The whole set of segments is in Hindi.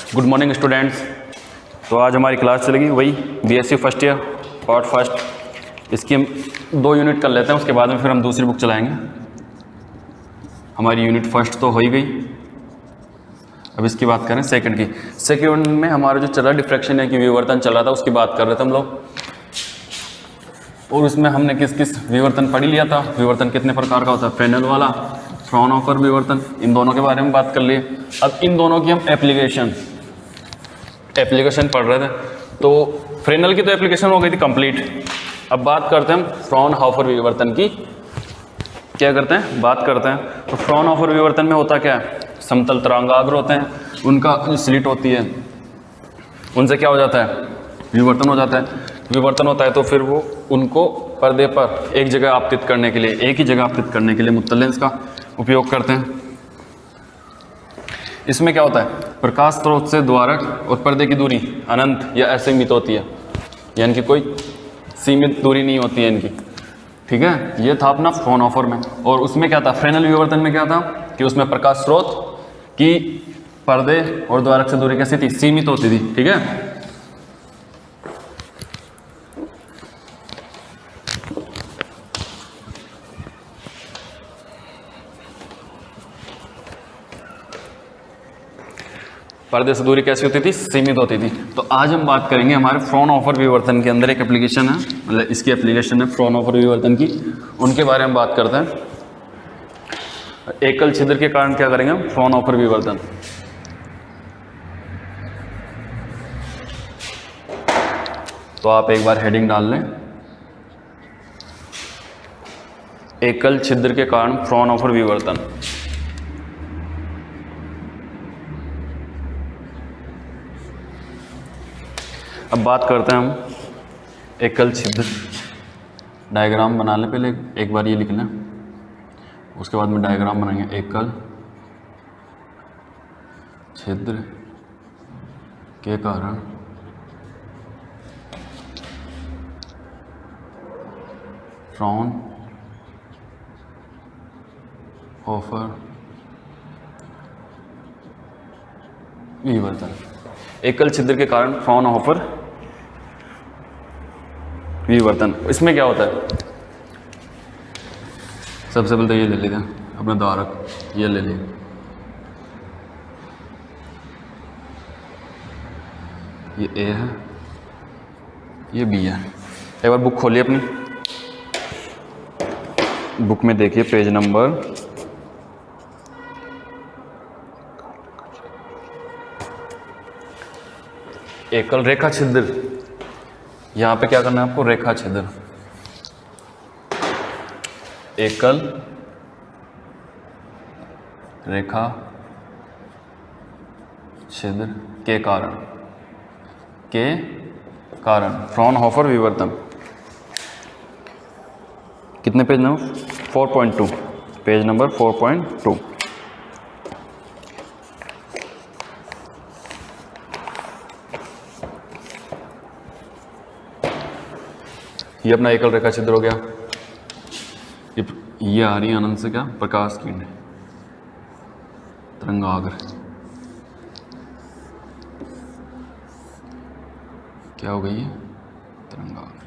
Good morning students. तो आज हमारी क्लास चलेगी वही BSc first year part first. इसकी हम 2 यूनिट कर लेते हैं, उसके बाद में फिर हम दूसरी बुक चलाएंगे। हमारी यूनिट फर्स्ट तो हो ही गई, अब इसकी बात करें सेकंड की। सेकंड में हमारा जो चल रहा डिफ्रैक्शन है कि विवर्तन चल रहा था, उसकी बात कर रहे थे हम लोग। और उसमें हमने किस किस विवर्तन पढ़ लिया था। विवर्तन कितने प्रकार का होता है, फ्रेनेल वाला, फ्राउनहोफर विवर्तन, इन दोनों के बारे में बात कर लिए। अब इन दोनों की हम एप्लीकेशन पढ़ रहे थे। तो फ्रेनेल की तो एप्लीकेशन हो गई थी कंप्लीट। अब बात करते हैं हम फ्राउनहोफर विवर्तन की। क्या करते हैं, बात करते हैं। तो फ्राउनहोफर विवर्तन में होता क्या है, समतल तरंगाग्र होते हैं, उनका जो स्लिट होती है उनसे क्या हो जाता है, विवर्तन हो जाता है। विवर्तन होता है तो फिर वो उनको पर्दे पर एक जगह आपतित करने के लिए, एक ही जगह आपतित करने के लिए मुत्तल लेंस का उपयोग करते हैं। इसमें क्या होता है, प्रकाश स्रोत से द्वारक और पर्दे की दूरी अनंत या असीमित होती है, यानी कि कोई सीमित दूरी नहीं होती है इनकी। ठीक है, ये था अपना फ्राउनहोफर में। और उसमें क्या था, फ्रेनेल विवर्तन में क्या था कि उसमें प्रकाश स्रोत की पर्दे और द्वारक से दूरी कैसी थी, सीमित होती थी। ठीक है, पर्दे से दूरी कैसी होती थी, सीमित होती थी। तो आज हम बात करेंगे हमारे फ्राउनहोफर विवर्तन के अंदर एक एप्लीकेशन है, मतलब इसकी एप्लीकेशन है फ्राउनहोफर विवर्तन की, उनके बारे में बात करते हैं। एकल छिद्र के कारण क्या करेंगे हम, फ्राउनहोफर विवर्तन। तो आप एक बार हेडिंग डाल लें, एकल छिद्र के कारण फ्राउनहोफर विवर्तन। अब बात करते हैं हम एकल छिद्र। डायग्राम बना लें, पहले एक बार ये लिख लें, उसके बाद में डायग्राम बनाएंगे। एकल छिद्र के कारण फ्राउनहोफर विवर्तन। एकल छिद्र के कारण फ्राउनहोफर विवर्तन, इसमें क्या होता है, सबसे पहले तो ये ले लेते हैं अपना द्वारक, ये ले लिया। ये ए है, ये बी है। एक बार बुक खोलिए अपनी, बुक में देखिए पेज नंबर 1। एकल रेखा छिद्र, यहां पे क्या करना है आपको, रेखा छिद्र। एकल रेखा छिद्र के कारण फ्राउनहोफर विवर्तन। कितने पेज नंबर, 4.2, पेज नंबर 4.2। ये अपना एकल रेखा छिद्र हो गया। ये आ रही है अनंत से क्या, प्रकाश किरण, तरंगाग्र। क्या हो गई है, तरंगाग्र।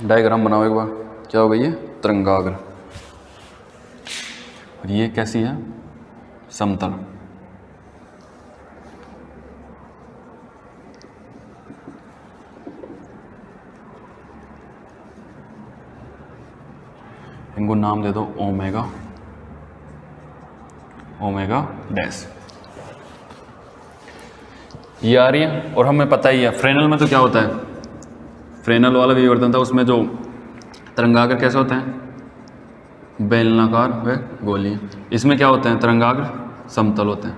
डायग्राम बनाओ एक बार, क्या हो गई है, तरंगाग्र। और ये कैसी है, समतल। इनको नाम दे दो ओमेगा, ओमेगा डैश। ये आ रही है। और हमें पता ही है फ्रेनेल में तो क्या होता है, फ्रेनेल वाला विवर्तन था, उसमें जो तरंगाग्र कैसे होते हैं, बेलनाकार व गोलीय। इसमें क्या होते हैं, तरंगाग्र समतल होते हैं।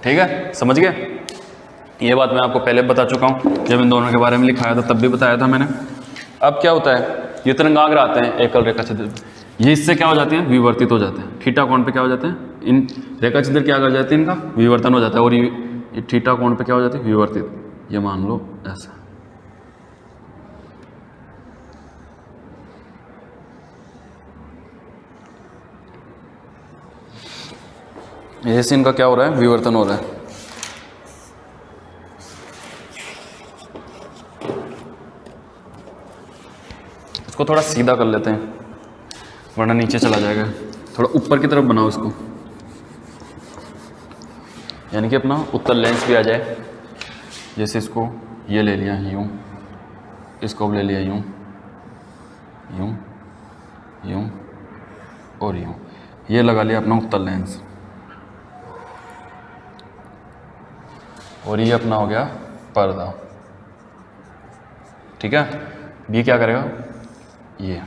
ठीक है, समझ गए। ये बात मैं आपको पहले बता चुका हूँ, जब इन दोनों के बारे में लिखाया था तब भी बताया था मैंने। अब क्या होता है, ये तरंगाग्र आते हैं एकल रेखा छिद्र, ये इससे क्या हो जाते हैं, विवर्तित हो जाते हैं। थीटा कोण पे क्या हो जाते हैं, इन रेखा छिद्र क्या कर जाते हैं, इनका विवर्तन हो जाता है। और ये थीटा कोण पे क्या हो जाती है, विवर्तित। ये मान लो ऐसा। जैसे इनका क्या हो रहा है, विवर्तन हो रहा है। इसको थोड़ा सीधा कर लेते हैं वरना नीचे चला जाएगा। थोड़ा ऊपर की तरफ बनाओ इसको, यानी कि अपना उत्तल लेंस भी आ जाए। जैसे इसको ये ले लिया यूँ, इसको ले लिया यूँ, यूँ, यूँ और यूँ, ये लगा लिया अपना उत्तल लेंस। और ये अपना हो गया पर्दा। ठीक है, ये क्या करेगा, ये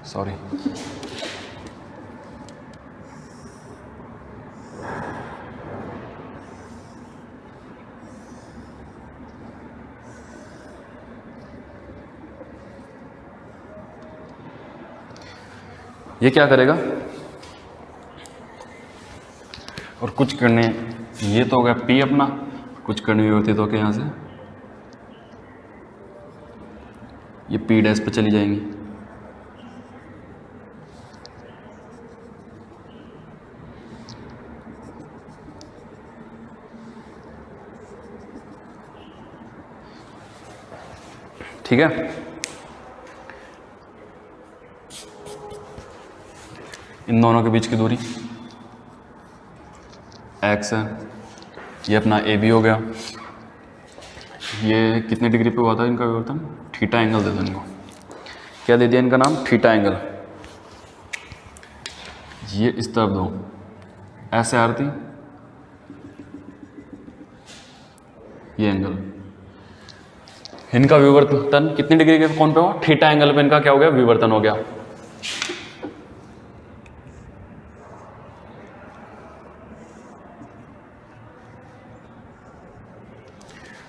सॉरी ये क्या करेगा, और कुछ करने, ये तो हो गया पी अपना, कुछ करने विवर्तित होकर यहाँ से ये पी डैश पे चली जाएंगी। ठीक है, इन दोनों के बीच की दूरी x है, ये अपना ए बी हो गया। ये कितने डिग्री पे हुआ था इनका विवर्तन, थीटा एंगल दे दो इनको, क्या दे दिया इनका नाम, थीटा एंगल। ये इस तरफ दो, ऐसे आ रही थी ये एंगल, इनका विवर्तन कितनी डिग्री के कोण पे हुआ, थीटा एंगल पे इनका क्या हो गया, विवर्तन हो गया।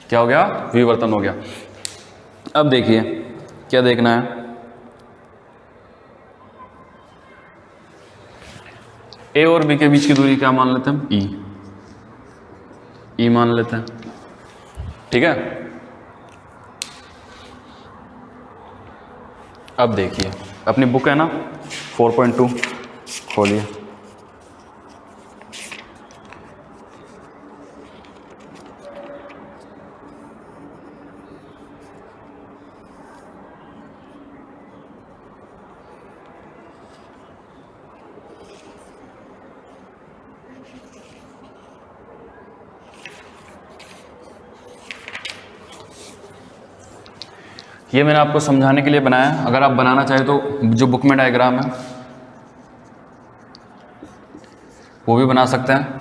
क्या हो गया, विवर्तन हो गया। अब देखिए क्या देखना है, ए और बी के बीच की दूरी क्या मान लेते हैं हम, ई मान लेते हैं। ठीक है, अब देखिए अपनी बुक है ना 4.2 खोलिए, ये मैंने आपको समझाने के लिए बनाया। अगर आप बनाना चाहें तो जो बुक में डायग्राम है वो भी बना सकते हैं,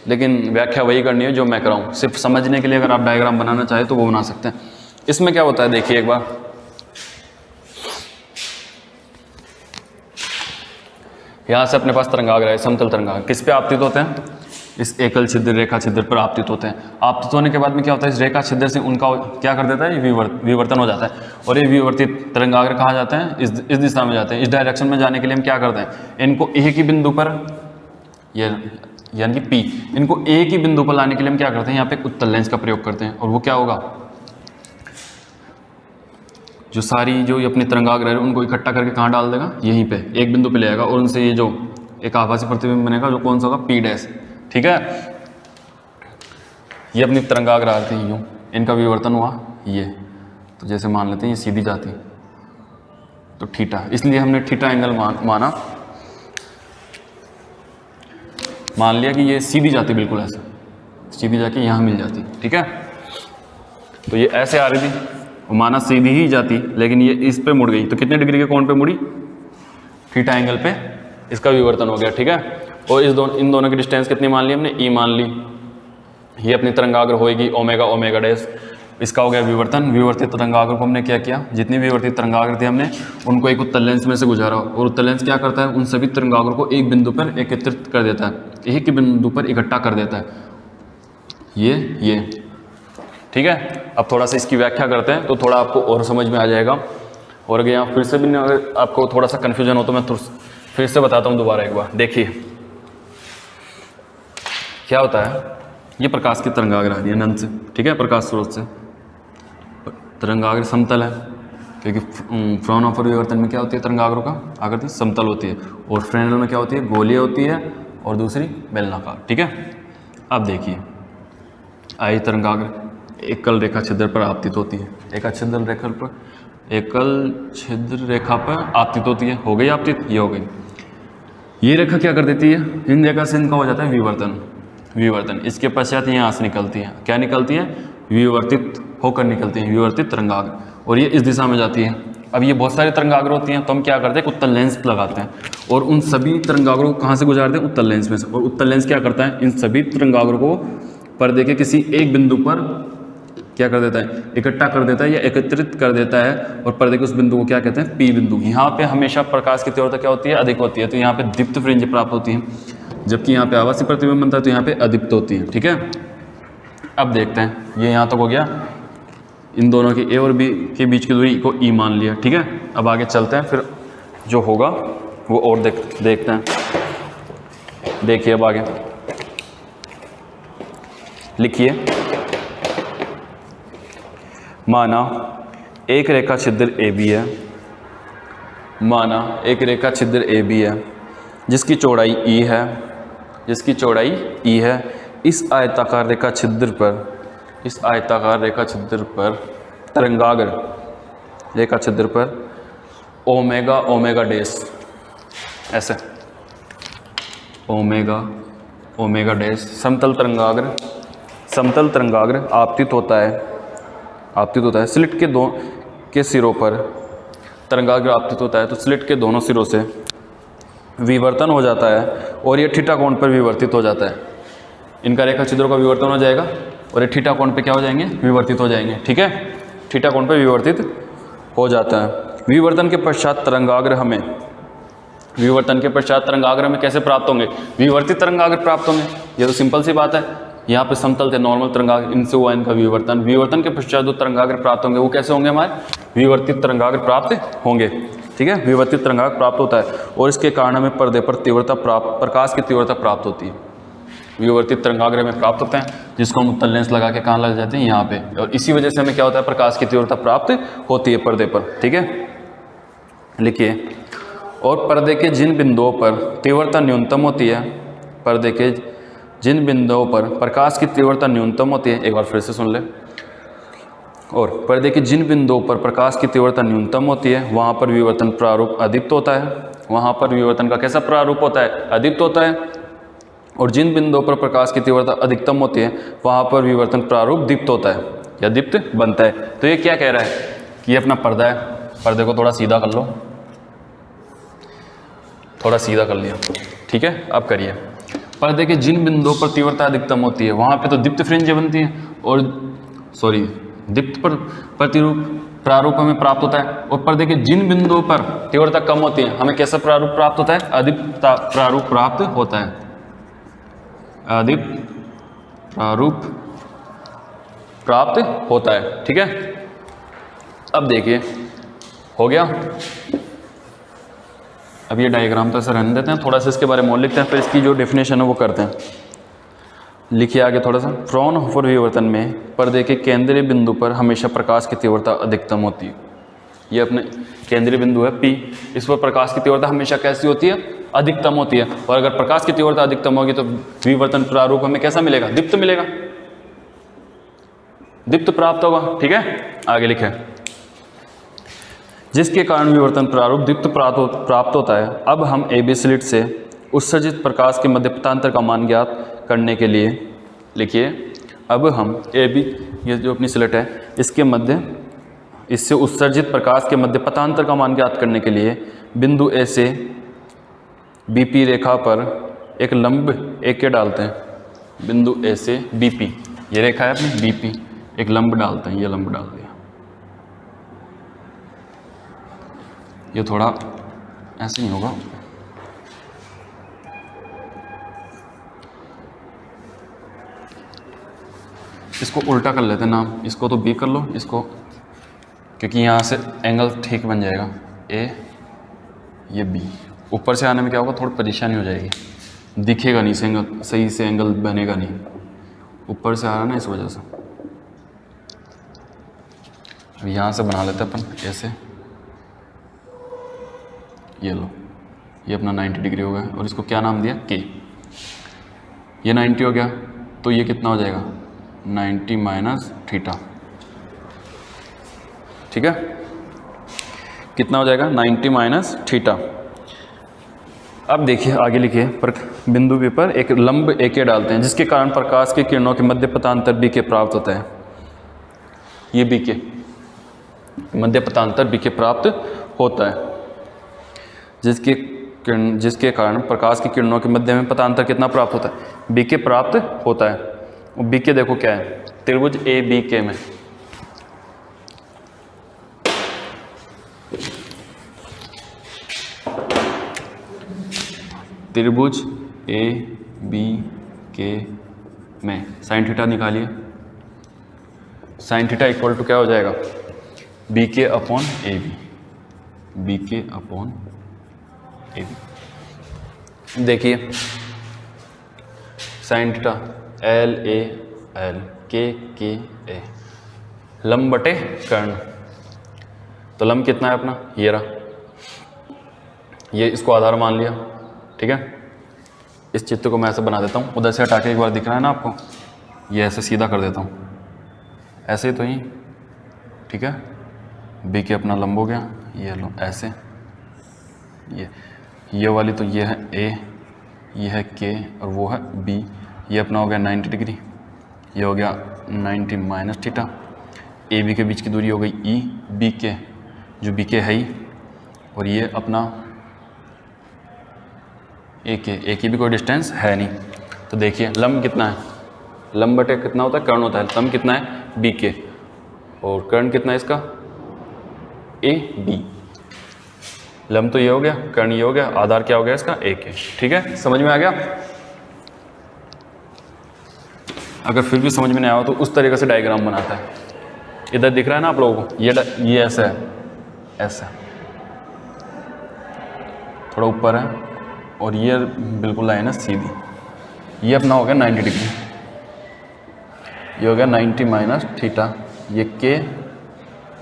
लेकिन व्याख्या वही करनी है जो मैं कराऊँ। सिर्फ समझने के लिए अगर आप डायग्राम बनाना चाहें तो वो बना सकते हैं। इसमें क्या होता है देखिए एक बार, यहाँ से अपने पास तरंगाग्र है, समतल तरंगाग्र किस पे आपतित होते हैं, इस एकल छिद्र रेखा छिद्र पर आपतित होते हैं। आपतित होने के बाद में क्या होता है, इस रेखा छिद्र से उनका क्या कर देता है, ये विवर्तन हो जाता है। और ये विवर्तित तरंगाग्र कहाँ जाते हैं, इस दिशा में जाते हैं। इस डायरेक्शन में जाने के लिए हम क्या करते हैं, इनको एक ही बिंदु पर, ये यानी कि पी, इनको एक ही बिंदु पर लाने के लिए हम क्या करते हैं, यहाँ पे एक उत्तल लेंस का प्रयोग करते हैं। और वो क्या होगा, जो सारी जो ये अपनी तरंगाग्र है उनको इकट्ठा करके कहाँ डाल देगा, यहीं पे एक बिंदु पे ले आएगा और उनसे ये जो एक आभासी प्रतिबिंब बनेगा जो कौन सा होगा, पी डैश। ठीक है, ये अपनी तरंगाग्र आती है यूँ, इनका विवर्तन हुआ ये, तो जैसे मान लेते हैं ये सीधी जाती तो थीटा, इसलिए हमने थीटा एंगल माना, मान लिया कि ये सीधी जाती, बिल्कुल ऐसे सीधी जाके यहाँ मिल जाती। ठीक है, तो ये ऐसे आ रही थी, माना सीधी ही जाती, लेकिन ये इस पे मुड़ गई, तो कितने डिग्री के कोण पे मुड़ी, थीटा एंगल पे इसका विवर्तन हो गया। ठीक है, और इन दोनों की डिस्टेंस कितनी मान ली हमने, ई मान ली। ये अपनी तरंगाग्र होएगी ओमेगा ओमेगा डैश, इसका हो गया विवर्तन। विवर्तित तरंगाग्र को हमने क्या किया, जितनी विवर्तित तरंगाग्र थी हमने उनको एक उत्तल लेंस में से गुजारा, और उत्तल लेंस क्या करता है, उन सभी तरंगाग्र को एक बिंदु पर एकत्रित कर देता है, एक ही बिंदु पर इकट्ठा कर देता है, ये। ठीक है, अब थोड़ा सा इसकी व्याख्या करते हैं तो थोड़ा आपको और समझ में आ जाएगा। और अगर यहाँ फिर से भी अगर आपको थोड़ा सा कन्फ्यूजन हो तो मैं फिर से बताता हूँ दोबारा एक बार। देखिए क्या होता है, ये प्रकाश की तरंगाग्र आ रही है अनंत से। ठीक है, प्रकाश स्रोत से तरंगाग्र समतल है, क्योंकि फ्राउनहोफर विवर्तन में क्या होती है, तरंगाग्रों का आकृति समतल होती है, और फ्रेनेल में क्या होती है, गोलीय होती है, और दूसरी बेलनाकार। ठीक है, अब देखिए आई तरंगाग्र एकल रेखा छिद्र पर आपतित होती है, एकल छिद्र रेखा पर आपतित होती है। हो गई आपतित, ये हो गई। ये रेखा क्या कर देती है, इन रेखा से इनका हो जाता है विवर्तन। इसके पश्चात यहाँ से निकलती है, क्या निकलती है, विवर्तित होकर निकलती है, विवर्तित तरंगाग्र, और ये इस दिशा में जाती है। अब ये बहुत सारे तरंगाग्र होती हैं, तो हम क्या करते हैं, उत्तल लेंस लगाते हैं, और उन सभी तरंगाग्रों को कहाँ से गुजारते हैं, उत्तल लेंस में से। और उत्तल लेंस क्या करता है, इन सभी तरंगाग्रों को पर्दे के किसी एक बिंदु पर क्या कर देता है, इकट्ठा कर देता है या एकत्रित कर देता है, और पर्दे के उस बिंदु को क्या कहते हैं, पी बिंदु। यहाँ पे हमेशा प्रकाश की तीव्रता क्या होती है, अधिक होती है, तो यहाँ पे दीप्त फ्रिंज प्राप्त होती है, जबकि यहाँ पे आवासीय प्रतिबिंब बनता है तो यहाँ पे अदीप्त होती है। ठीक है, अब देखते हैं, ये यहाँ तक हो गया, इन दोनों की ए और बी के बीच की दूरी को ई मान लिया। ठीक है, अब आगे चलते हैं, फिर जो होगा वो और देखते हैं। देखिए अब आगे लिखिए, माना एक रेखा छिद्र ए बी है, माना एक रेखा छिद्र ए बी है जिसकी चौड़ाई ई है, इस आयताकार रेखा छिद्र पर तरंगाग्र रेखा छिद्र पर ओमेगा डैश, ऐसे ओमेगा डैश समतल तरंगाग्र आपतित होता है। स्लिट के सिरों पर तरंगाग्र आपतित होता है, तो स्लिट के दोनों सिरों से विवर्तन हो जाता है, और ये थीटा कोण पर विवर्तित हो जाता है। इनका रेखा छिद्रों का विवर्तन हो जाएगा, और ये थीटा कोण पे क्या हो जाएंगे, विवर्तित हो जाएंगे। ठीक है, थीटा कोण पे विवर्तित हो जाता है। विवर्तन के पश्चात तरंगाग्र हमें कैसे प्राप्त होंगे, विवर्तित तरंगाग्र प्राप्त होंगे। ये तो सिंपल सी बात है, यहाँ पे समतल थे नॉर्मल तरंगाग्र, इनसे हुआ इनका विवर्तन के पश्चात जो तरंगाग्र प्राप्त होंगे वो कैसे होंगे, हमारे विवर्तित तरंगाग्र प्राप्त होंगे। ठीक है, विवर्तित तरंगाग्र प्राप्त होता है, और इसके कारण हमें पर्दे पर प्रकाश की तीव्रता प्राप्त होती है। विवर्तित तरंगाग्र में प्राप्त होते हैं, जिसको हम उत्तल लेंस लगा के कहाँ लग जाते हैं, यहाँ पे, और इसी वजह से हमें क्या होता है, प्रकाश की तीव्रता प्राप्त होती है पर्दे पर। ठीक है, लिखिए, और पर्दे के जिन बिंदुओं पर तीव्रता न्यूनतम होती है, पर्दे के जिन बिंदुओं पर प्रकाश की तीव्रता न्यूनतम होती है, एक बार फिर से सुन ले, और पर्दे के जिन बिंदुओं पर प्रकाश की तीव्रता न्यूनतम होती है वहाँ पर विवर्तन प्रारूप अधिक होता है, वहाँ पर विवर्तन का कैसा प्रारूप होता है, अधिक होता है। और जिन बिंदुओं पर प्रकाश की तीव्रता अधिकतम होती है वहाँ पर विवर्तन प्रारूप दीप्त होता है या दीप्त बनता है। तो ये क्या कह रहा है कि ये अपना पर्दा है, पर्दे को थोड़ा सीधा कर लो, थोड़ा सीधा कर लिया। ठीक है, अब करिए, पर्दे के जिन बिंदुओं पर तीव्रता अधिकतम होती है वहाँ पे तो दीप्त फ्रिंजें बनती हैं, और दीप्त पर प्रतिरूप प्रारूप हमें प्राप्त होता है। और पर्दे के जिन बिंदुओं पर तीव्रता कम होती है हमें कैसा प्रारूप प्राप्त होता है, अदीप्त प्रारूप प्राप्त होता है, अदीप्त प्रारूप प्राप्त होता है। ठीक है, अब देखिए हो गया। अब ये डायग्राम तो ऐसा रहने देते हैं, थोड़ा सा इसके बारे में और लिखते हैं, फिर इसकी जो डेफिनेशन है वो करते हैं। लिखिए आगे थोड़ा सा, फ्राउनहोफर विवर्तन में पर्दे के केंद्रीय बिंदु पर हमेशा प्रकाश की तीव्रता अधिकतम होती है। ये अपने केंद्रीय बिंदु है P, इस पर प्रकाश की तीव्रता हमेशा कैसी होती है, अधिकतम होती है। और अगर प्रकाश की तीव्रता अधिकतम होगी तो विवर्तन प्रारूप हमें कैसा मिलेगा, दीप्त मिलेगा, दीप्त प्राप्त होगा। ठीक है, आगे लिखे, जिसके कारण विवर्तन प्रारूप दीप्त प्राप्त होता है। अब हम AB स्लिट से उत्सर्जित प्रकाश के मध्य पथांतर का मान ज्ञात करने के लिए, लिखिए, अब हम AB, ये जो अपनी स्लिट है, इससे उत्सर्जित प्रकाश के मध्य पथांतर का मान ज्ञात करने के लिए बिंदु A से BP रेखा पर एक लंब AK डालते हैं। बिंदु A से BP, ये रेखा है अपनी BP, एक लंब डालते हैं, ये लंब डाल दिया। ये थोड़ा ऐसे नहीं होगा, इसको उल्टा कर लेते हैं नाम, इसको तो B कर लो, इसको, क्योंकि यहाँ से एंगल ठीक बन जाएगा A, ये B। ऊपर से आने में क्या होगा, थोड़ी परेशानी हो जाएगी, दिखेगा नहीं से एंगल, सही से एंगल बनेगा नहीं, ऊपर से आ रहा ना, इस वजह से। अब यहाँ से बना लेते हैं अपन ऐसे, ये लो, ये अपना 90 डिग्री हो गया और इसको क्या नाम दिया के। ये 90 हो गया तो ये कितना हो जाएगा 90 माइनस थीटा, ठीक है, कितना हो जाएगा 90 माइनस थीटा। अब देखिए आगे लिखिए, पर बिंदु P पर एक लंब AK डालते हैं जिसके कारण प्रकाश की किरणों के मध्य पथांतर BK प्राप्त होता है। ये BK मध्य पथांतर BK प्राप्त होता है, जिसके कारण प्रकाश की किरणों के मध्य में पथांतर कितना प्राप्त होता है, BK प्राप्त होता है। और BK देखो क्या है, त्रिभुज ABK में त्रिभुज ABK में साइन थीटा निकालिए। साइन थीटा इक्वल टू क्या हो जाएगा BK upon AB, BK upon AB। देखिए साइन थीटा LAL KKA लंब बटे कर्ण, तो लंब कितना है अपना ये रहा, ये इसको आधार मान लिया, ठीक है। इस चित्र को मैं ऐसे बना देता हूँ, उधर से हटा के एक बार दिख रहा है ना आपको, ये ऐसे सीधा कर देता हूँ, ऐसे ही तो ही, ठीक है। BK अपना लंब हो गया, ये लो ऐसे, ये वाली तो ये है A, ये है K और वो है B। ये अपना हो गया 90 डिग्री, ये हो गया 90 माइनस थीटा। AB के बीच की दूरी हो गई E, BK जो BK है ही, और ये अपना AK भी कोई डिस्टेंस है नहीं। तो देखिए लंब कितना है, लंब बटे कितना होता है कर्ण होता है, लंब कितना है BK और कर्ण कितना है इसका AB। लंब तो ये हो गया, कर्ण ये हो गया, आधार क्या हो गया इसका AK, ठीक है। समझ में आ गया? अगर फिर भी समझ में नहीं आया तो उस तरीके से डायग्राम बनाता है। इधर दिख रहा है ना आप लोगों को, ये ऐसा है, ऐसा थोड़ा ऊपर है और ये बिल्कुल लाइन है सीधी। ये अपना हो गया 90 डिग्री, ये हो गया 90 माइनस थीटा, ये K,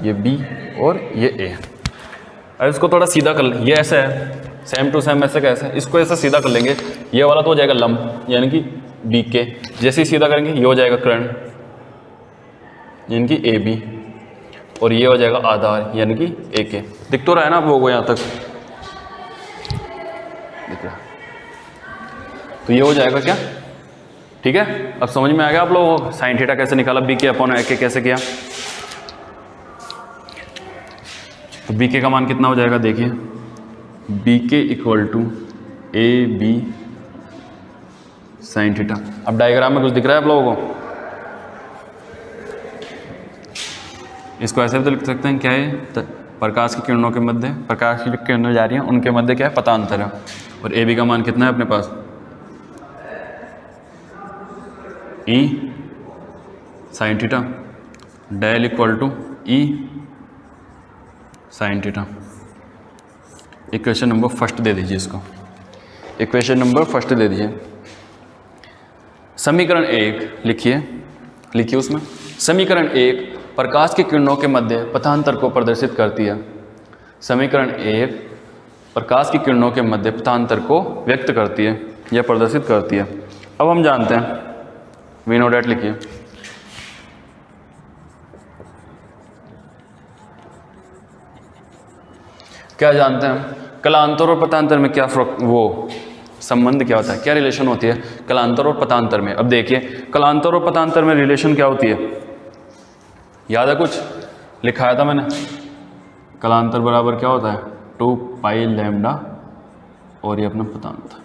ये B और ये A। अब इसको थोड़ा सीधा कर, ये ऐसा है सेम टू सेम, ऐसे कैसे, इसको ऐसा सीधा कर लेंगे, ये वाला तो हो जाएगा लंब यानी कि BK, जैसे ही सीधा करेंगे ये हो जाएगा कर्ण यानी कि AB, और ये हो जाएगा आधार यानी कि AK। दिख तो रहा है ना आप लोगों को यहाँ तक, दिख रहा, तो ये हो जाएगा क्या, ठीक है। अब समझ में आ गया आप लोगों को साइन थीटा कैसे निकाला, BK अपॉन AK कैसे किया। तो BK का मान कितना हो जाएगा, देखिए BK equal to AB sine theta. अब डायग्राम में कुछ दिख रहा है आप लोगों को, इसको ऐसे भी तो लिख सकते हैं, क्या है प्रकाश की किरणों के मध्य, प्रकाश की किरणें जा रही हैं उनके मध्य क्या है पथांतर है, और AB का मान कितना है अपने पास E sine theta, del equal to E sine theta. Equation number first दे दीजिए इसको, इक्वेशन नंबर फर्स्ट दे दीजिए। समीकरण 1 लिखिए उसमें, समीकरण 1 प्रकाश की किरणों के मध्य पथांतर को प्रदर्शित करती है। समीकरण 1 प्रकाश की किरणों के मध्य पथांतर को व्यक्त करती है या प्रदर्शित करती है। अब हम जानते हैं, वी नो डैट लिखिए, क्या जानते हैं कलांतर और पथांतर में क्या वो संबंध क्या होता है, क्या रिलेशन होती है कलांतर और पथांतर में। अब देखिए कलांतर और पथांतर में रिलेशन क्या होती है, याद है कुछ लिखाया था मैंने, कलांतर बराबर क्या होता है 2 पाई लैम्डा और ये अपना पथांतर,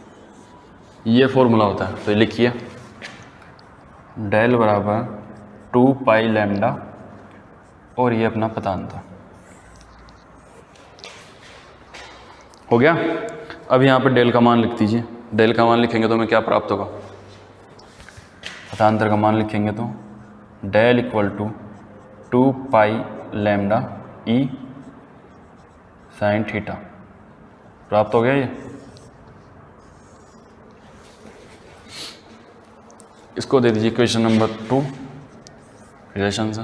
ये फॉर्मूला होता है। तो लिखिए डेल बराबर 2 पाई लैम्डा और ये अपना पथांतर हो गया। अब यहाँ पर डेल का मान लिख दीजिए, डेल का मान लिखेंगे तो हमें क्या प्राप्त होगा, पथांतर का मान लिखेंगे तो del equal to 2 pi lambda E sine theta प्राप्त हो गया। ये इसको दे दीजिए इक्वेशन नंबर 2 रिलेशन से,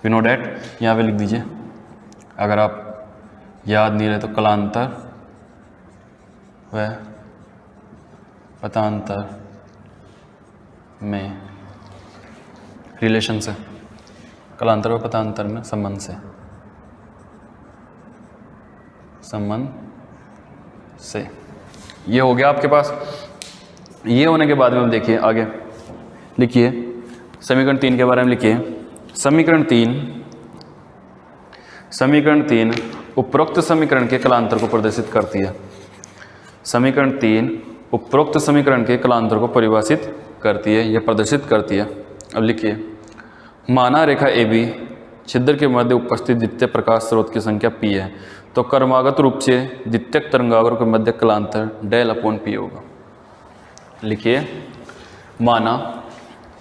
वी नो डैट यहाँ पे लिख दीजिए। अगर आप याद नहीं रहे तो कलांतर व पतांतर में रिलेशन से, कलांतर व पतांतर में संबंध से ये हो गया आपके पास। ये होने के बाद में देखिए आगे लिखिए समीकरण 3 के बारे में लिखिए। समीकरण 3 उपरोक्त समीकरण के कलांतर को प्रदर्शित करती है। समीकरण 3 उपरोक्त समीकरण के कलांतर को परिभाषित करती है या प्रदर्शित करती है। अब लिखिए, माना रेखा AB छिद्र के मध्य उपस्थित द्वितीय प्रकाश स्रोत की संख्या P है, तो क्रमागत रूप से द्वितीयक तरंगाग्र के मध्य कलांतर del/P होगा। लिखिए, माना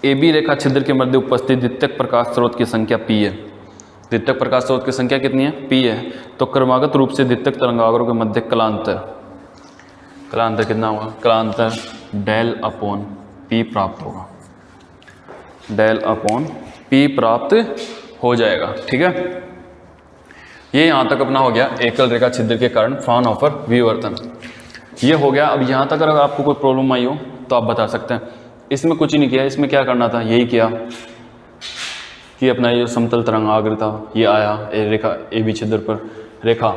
AB रेखा छिद्र के मध्य उपस्थित द्वितीयक प्रकाश स्रोत की संख्या P है। द्वितीयक प्रकाश स्रोत की संख्या कितनी है? P है। तो क्रमागत रूप से द्वितीयक तरंगाग्रों के मध्य कलांतर कितना होगा? कलांतर del/P प्राप्त होगा, del/P प्राप्त हो जाएगा। ठीक है, ये यहाँ तक अपना हो गया एकल रेखा छिद्र के कारण फ्राउनहोफर विवर्तन। ये हो गया। अब यहाँ तक अगर आपको कोई प्रॉब्लम आई हो तो आप बता सकते हैं। इसमें कुछ ही नहीं किया, इसमें क्या करना था, यही किया कि अपना ये समतल तरंगाग्र था, ये आया रेखा AB छिद्र पर, रेखा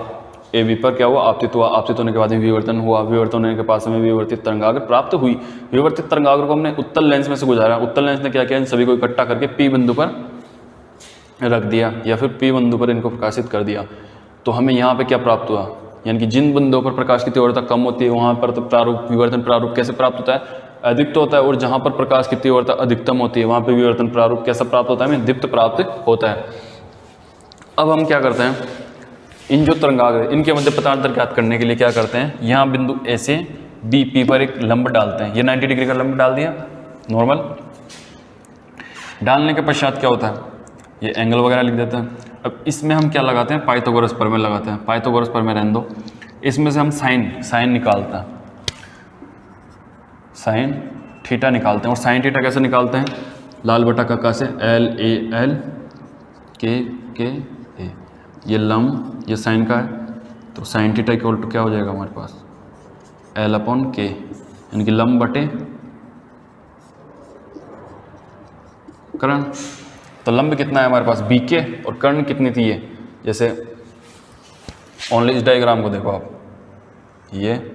AB पर क्या हुआ? आपतित हुआ। आपतित होने के बाद में विवर्तन हुआ। विवर्तन होने के पास में विवर्तित तरंगाग्र प्राप्त हुई। विवर्तित तरंगाग्र को हमने उत्तल लेंस में से गुजारा। उत्तल लेंस ने क्या किया? इन सभी को इकट्ठा करके P बिंदु पर रख दिया या फिर P बिंदु पर इनको प्रकाशित कर दिया। तो हमें यहाँ पे क्या प्राप्त हुआ? यानी कि जिन बिंदुओं पर प्रकाश की तीव्रता कम होती है वहाँ पर तो प्रारूप विवर्तन प्रारूप कैसे प्राप्त होता है? अधिकत होता है। और जहाँ पर प्रकाश की तीव्रता अधिकतम होती है वहाँ पर विवर्तन प्रारूप कैसा प्राप्त होता है? हमें दीप्त प्राप्त होता है। अब हम क्या करते हैं, इन जो तरंगाग्र इनके मध्य पतांतर ज्ञात करने के लिए क्या करते हैं, यहाँ बिंदु A से BP पर एक लंब डालते हैं। ये 90 डिग्री का लंब डाल दिया नॉर्मल। डालने के पश्चात क्या होता है, ये एंगल वगैरह लिख देते हैं। अब इसमें हम क्या लगाते हैं? पाइथागोरस प्रमेय लगाते हैं। पाइथागोरस प्रमेय रहने दो। इसमें से हम साइन निकालते हैं, साइन थीटा निकालते हैं। और साइन थीटा कैसे निकालते हैं? लाल बटा कक्का से LAL K A, ये लंब ये साइन का है, तो साइन थीटा इक्वल टू क्या हो जाएगा हमारे पास? L/K, यानी कि लंब बटे कर्ण। तो लंब कितना है हमारे पास? BK, और कर्ण कितनी थी? ये जैसे ओनली इस डायग्राम को देखो आप, ये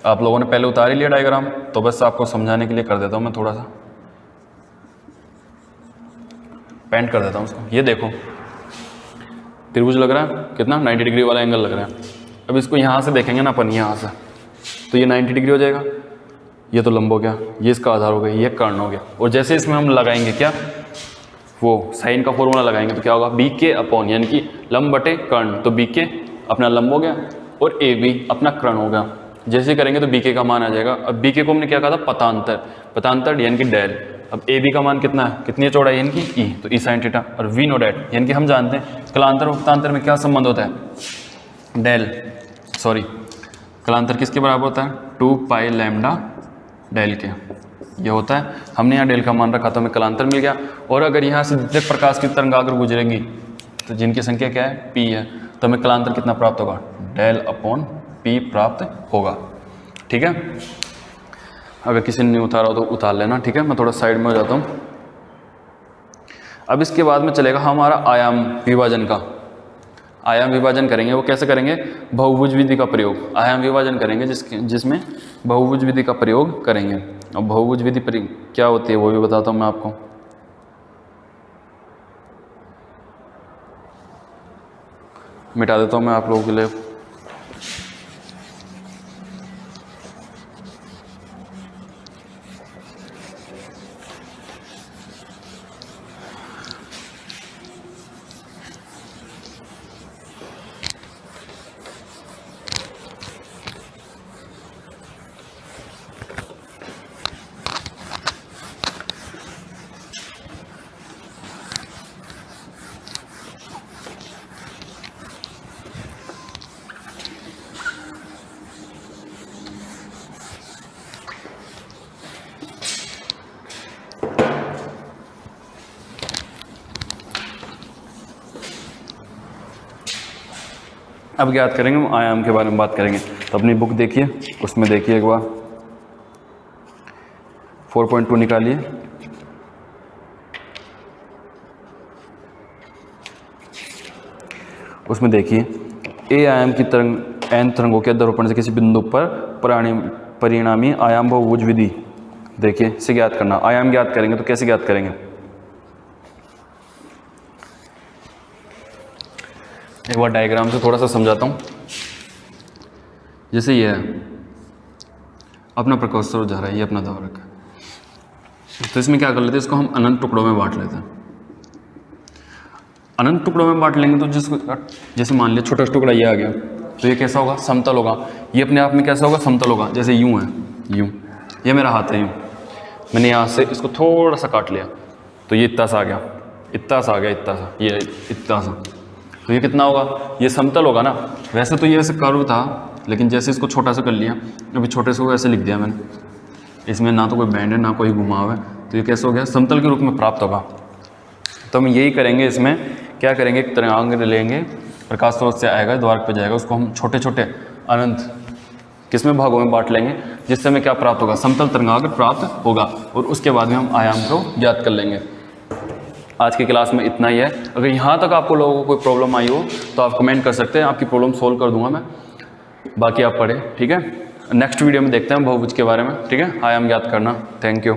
आप लोगों ने पहले उतार ही लिया डायग्राम, तो बस आपको समझाने के लिए कर देता हूँ मैं, थोड़ा सा पेंट कर देता हूँ उसको। ये देखो त्रिभुज लग रहा है कितना? 90 डिग्री वाला एंगल लग रहा है। अब इसको यहाँ से देखेंगे ना अपन, यहाँ से, तो ये 90 डिग्री हो जाएगा। ये तो लंब हो गया, ये इसका आधार हो गया, ये कर्ण हो गया। और जैसे इसमें हम लगाएंगे क्या, वो साइन का फॉर्मूला लगाएंगे, तो क्या होगा? BK/, यानी कि लंब बटे कर्ण। तो BK अपना लंब हो गया और AB अपना कर्ण हो गया। जैसे करेंगे तो BK का मान आ जाएगा। अब BK को हमने क्या कहा था? पतांतर यानी कि डेल। अब AB का मान कितना है? कितनी चौड़ाई यानी कि E, तो E sin थीटा। और V नो डेट, यानी कि हम जानते हैं कलांतर और पतांतर में क्या संबंध होता है? कलांतर किसके बराबर होता है? 2π लैम्डा डेल के, ये होता है। हमने यहाँ डेल का मान रखा तो हमें कलांतर मिल गया। और अगर यहाँ से द्वितीयक प्रकाश की तरंगाग्र गुजरेंगी तो जिनकी संख्या क्या है? P है, तो हमें कलांतर कितना प्राप्त होगा? del/P प्राप्त होगा। ठीक है, अगर किसी ने नहीं उतारा हो तो उतार लेना। ठीक है, मैं थोड़ा साइड में हो जाता हूँ। अब इसके बाद में चलेगा हमारा आयाम विभाजन का। आयाम विभाजन करेंगे, वो कैसे करेंगे? बहुभुज विधि का प्रयोग। आयाम विभाजन करेंगे जिसमें बहुभुज विधि का प्रयोग करेंगे। अब बहुभुज विधि क्या होती है वो भी बताता हूँ मैं आपको। मिटा देता हूँ मैं आप लोगों के लिए। अब ज्ञात करेंगे हम आयाम के बारे में बात करेंगे। तो अपनी बुक देखिए, उसमें देखिए एक बार 4.2 निकालिए। उसमें देखिए ए आयाम की तरंग एन तरंगों के अध्यारोपण से किसी बिंदु पर परिणामी आयाम बहुभुज विधि, देखिए इसे ज्ञात करना। आयाम ज्ञात करेंगे तो कैसे ज्ञात करेंगे, एक बार डायग्राम से थोड़ा सा समझाता हूँ। जैसे ये है अपना प्रकाश स्रोत जा रहा है, ये अपना धारक है। तो इसमें क्या कर लेते हैं, इसको हम अनंत टुकड़ों में बांट लेते हैं। अनंत टुकड़ों में बांट लेंगे तो जिसको जैसे मान लिया छोटा टुकड़ा ये आ गया, तो ये कैसा होगा, समतल होगा। ये अपने आप में कैसा होगा, समतल होगा। जैसे यूँ है, यूँ, ये मेरा हाथ है, यूँ मैंने यहाँ से इसको थोड़ा सा काट लिया तो ये इतना सा आ गया, इतना सा आ गया, इतना सा, ये इतना सा, तो ये कितना होगा, ये समतल होगा ना। वैसे तो ये ऐसे कर्व था, लेकिन जैसे इसको छोटा सा कर लिया, अभी छोटे से को ऐसे लिख दिया मैंने, इसमें ना तो कोई बैंड है ना कोई घुमाव है, तो ये कैसे हो गया, समतल के रूप में प्राप्त होगा। तो हम यही करेंगे, इसमें क्या करेंगे, एक तरंगाग्र लेंगे, प्रकाश स्रोत से आएगा, द्वारक पे जाएगा, उसको हम छोटे छोटे अनंत किसमें भागों में बांट लेंगे, जिससे हमें क्या प्राप्त होगा, समतल तरंगाग्र प्राप्त होगा। और उसके बाद में हम आयाम को ज्ञात कर लेंगे। आज की क्लास में इतना ही है। अगर यहाँ तक आपको लोगों को कोई प्रॉब्लम आई हो तो आप कमेंट कर सकते हैं, आपकी प्रॉब्लम सोल्व कर दूंगा मैं, बाकी आप पढ़ें, ठीक है। नेक्स्ट वीडियो में देखते हैं बहुभुज के बारे में, ठीक है, आयाम ज्ञात करना। Thank you.